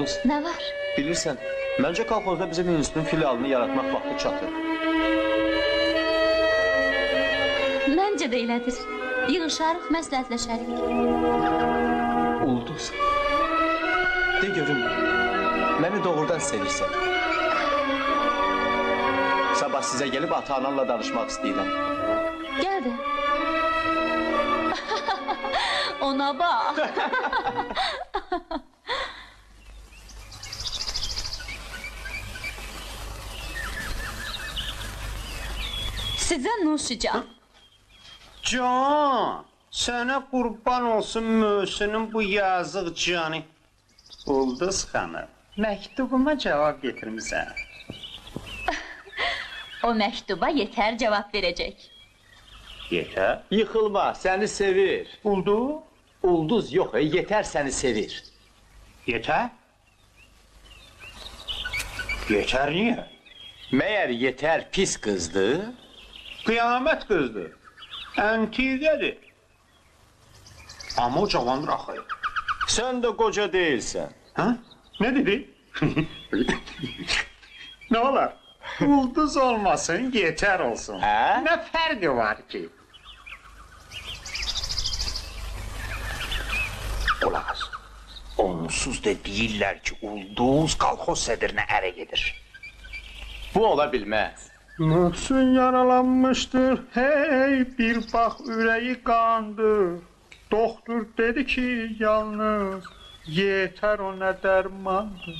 Ulduz, Nə var? bilirsən, məncə kolxozda bizim institutun filialını yaratmaq vaxtı çatır. Məncə də elədir. Yığışarıq, məsləhətləşərik. Ulduz, de görüm, məni doğrudan sevirsən. Sabah sizə gəlib ata-ananla danışmaq istəyirəm. Gəl də. Ona bax. Sizə nuşicam. Can, sənə qurban olsun Möhsünün bu yazıq canı. Ulduz xanım, məktubuma cavab getirmisən. O məktuba yetər cavab verəcək. Yetər. Yıxılma, səni sevir. Ulduz? Ulduz yox, yetər səni sevir. Yetər? Yetər niyə? Məyər yetər pis qızdır? Qiyamət qızdır. Əntiqədir. Amma o cavandır axı. Sən də qoca deyilsən. Hə? Nə dedi? Nə olar? Ulduz olmasın, yetər olsun. Hə? Nə fərqi var ki? Qulaq as. Onsuz da deyirlər ki, Ulduz kolxoz sədrinə ərə gedir. Bu ola bilməz. Möhsün yaralanmışdır, hey bir bax ürəyi qandır. Doktor dedi ki, yalnız yetər ona dərmandır.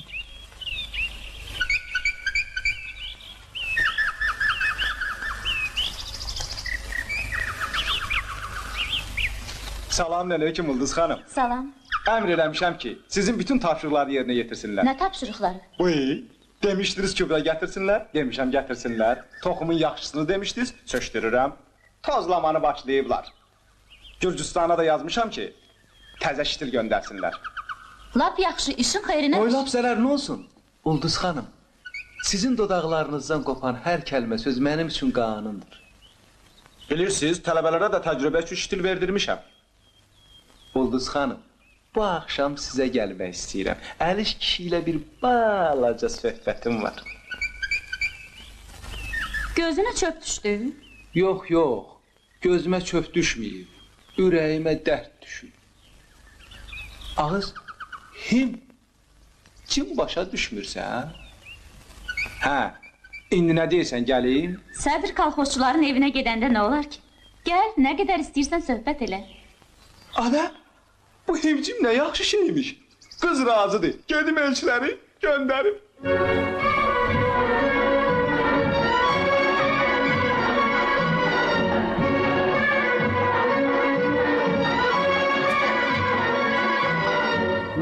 Salamünaleyküm Ulduz xanım. Salam. Əmr eləmişəm ki, sizin bütün tapşırıqları yerinə yetirsinlər. Nə tapşırıqları? Buyur. Demişdiniz ki, bura gətirsinlər. Demişəm gətirsinlər. Toxumun yaxşısını demişdiniz, söşdürürəm. Tozlamanı başlayıblar. Gürcüstana da yazmışam ki, təzə şitil göndərsinlər. Lap yaxşı, işin xeyrinə... Oy lap zərər nə olsun? Ulduz xanım, sizin dodaqlarınızdan qopan hər kəlmə söz mənim üçün qanundur. Bilirsiniz, tələbələrə də təcrübə üçün şitil verdirmişəm. Ulduz xanım, bu axşam sizə gəlmək istəyirəm. Əliş kişi ilə bir balaca söhbətim var. Gözünə çöp düşdü. Yox, yox, gözümə çöp düşməyib, ürəyimə dərd düşüb. Ağız, kim başa düşmürsən? Hə, indi nə deyirsən, gəlim? Sədr kolxozçuların evinə gedəndə nə olar ki? Gəl, nə qədər istəyirsən söhbət elə. Ana, bu himcim nə yaxşı şeymiş. Qız razıdır, gedim elçiləri göndərim.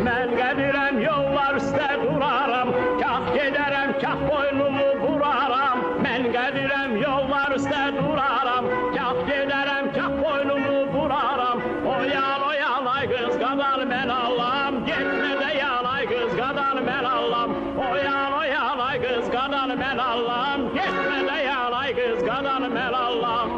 Mən qədirəm yollar üstə duraram, kah gedərəm, kah boynumu vuraram. Mən qədirəm yollar üstə duraram, kah gedərəm, kah boynumu vuraram. Oyan, oyan, ay qız qadan mən allam, getmə də yan, ay qız qadan mən allam. Oyan, oyan, ay qız qadan mən allam, getmə də yan, ay qız qadan mən allam.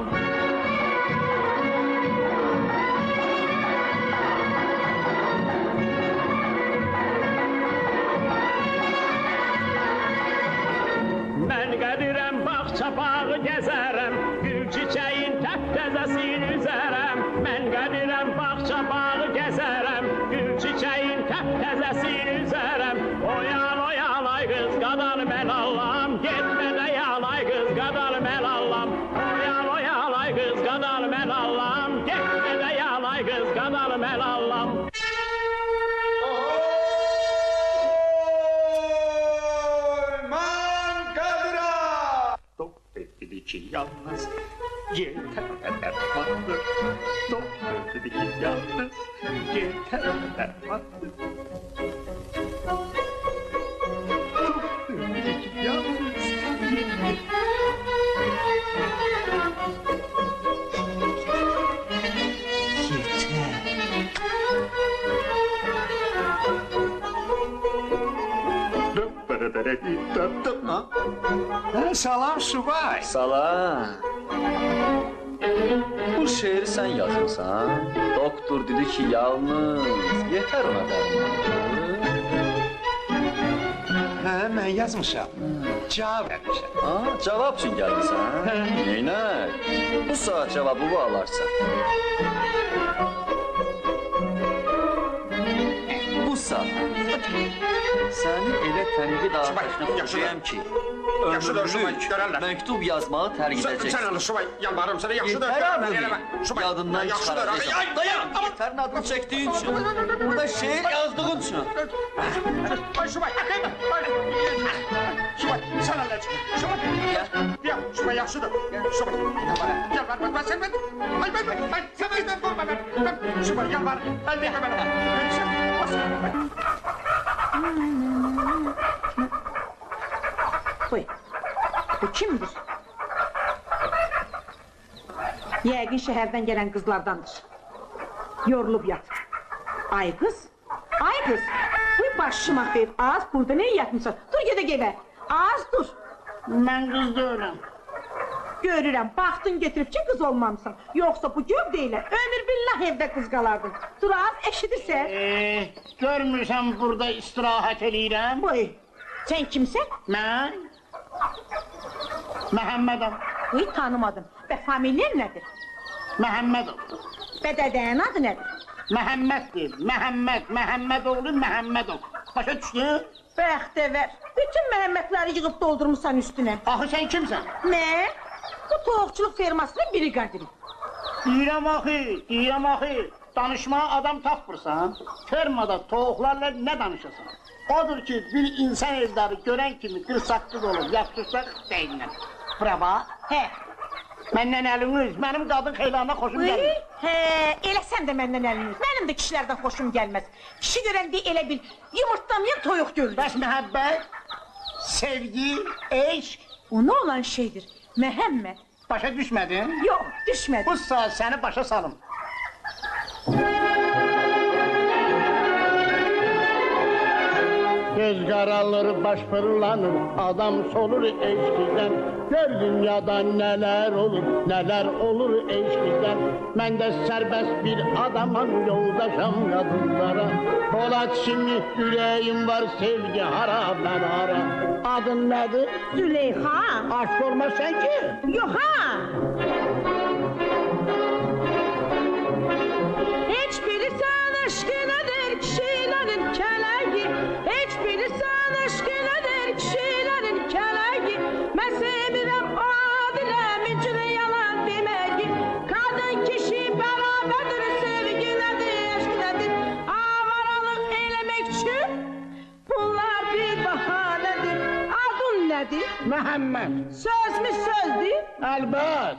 Mən qədirəm bağça bağı gəzərəm, gül çiçəyin təptəzəsini üzərəm. Mən qədirəm bağça bağı gəzərəm, gül çiçəyin təptəzəsini üzərəm. Oyan, oyan, ay qız qadan mən allam, getmə də yan, ay qız qadan mən allam. Oyan, oyan, ay qız qadan mən allam, getmə də yan, ay qız qadan mən allam. Dedi ki yalnız yeter dermandır. Doktor dedi ki yalnız yeter dermandır. Doktor dedi ki yalnız yeter. Salam subay. Salam. Bu şeiri sən yazmısan? Doktor dedi ki, yalnız yetər ona dərmandır. mən yazmışam. Cavab vermişəm. Ha, cavab üçün gəlmisən? Neynək? Bu saat cavabı bu alarsan. Bu saat. Səni elə tənqid atəşinə tutacağım ki, Yaxşıdır, Şubay, görərlər. məktub yazmağı tərk edəcəksən. Sən Allah, Şubay, yalvarırım sənə, yaxşıdır. Yetər abi, Şubay, yadından yaxşıdır. çıxaracaqsan. Dayan, Yetərin adını çəkdiyin üçün, burada şeir yazdığın üçün. Ay Şubay, Şubay, sən Allah çıxır. Şubay, ya, Şubay, yaxşıdır. Şubay, yalvar, bak, sən mən, sən məndən durma mən. Şubay, yalvar, əlini yıka mənə. Buyur. Bu kimdir? Yəqin şəhərdən gələn qızlardandır. Yorulub yatır. Ay qız, ay qız. Buyur başım axıyıb, az burada nə yatmışsan? Dur gedək evə, az dur. Mən qız deyiləm. Görürəm, baxdın getirib ki qız olmamısan. Yoxsa bu gövdəylə ömür billah evdə qız qalardın. Dur az, eşidirsən? Görmürsən burada istirahət eləyirəm? Buyur, sən kimsən? Mən Məhəmmədəm. Buyur, tanımadım. Və familiyen nədir? Məhəmmədov. Və dədənin adı nədir? Məhəmməddir. Məhəmməd oğlu Məhəmmədov. Başa düşdün? Bəxtəvər, bütün Məhəmmədləri yığıb doldurmuşsan üstünə. Axı sən kimsən? Mən bu toğuqçuluq firmasının biri qədirim. Deyirəm axı, danışmağa adam tapmırsan. Fermada toğuqlarla nə danışırsan? Odur ki, bir insan evləri görən kimi qırsaqqız olur, yaxşırsa deyinlər. Bura bax, Hə, məndən əliniz, mənim qadın xeylanına xoşum gəlir. hə, elə sən də məndən əliniz. Mənim də kişilərdən xoşum gəlməz. Kişi görəndə elə bil yumurtlamayan toyuq görür. Bəs məhəbbət, sevgi, eşq, O nə olan şeydir? Məhəmməd. başa düşmədin? Yox, düşmədi. Bu saat səni başa salım. Göz qaralır, baş fırlanır, adam solur eşqizdən. Gör dünyada nələr olur eşqizdən. Mən də sərbəst bir adamam, yoldaşam qadınlara. Polad kimi ürəyim var, sevgi hara, mən hara. Adın nədir? Züleyxa. Aşk olmasan ki. Yox ha. Heç bilirsən aşkı nədir kişilərin kələyi. Heç bilirsən aşkı nədir kişilərin kələyi. Mən sevirəm adiləmin cünə yalan deməyi. Qadın kişi bərabərdir, sevgi nədir, aşk nədir. Avaralıq eləmək üçün bunlar bir bahanədir. Adın nədir? Məhəmməd. Söz mü sözdür? Əlbət.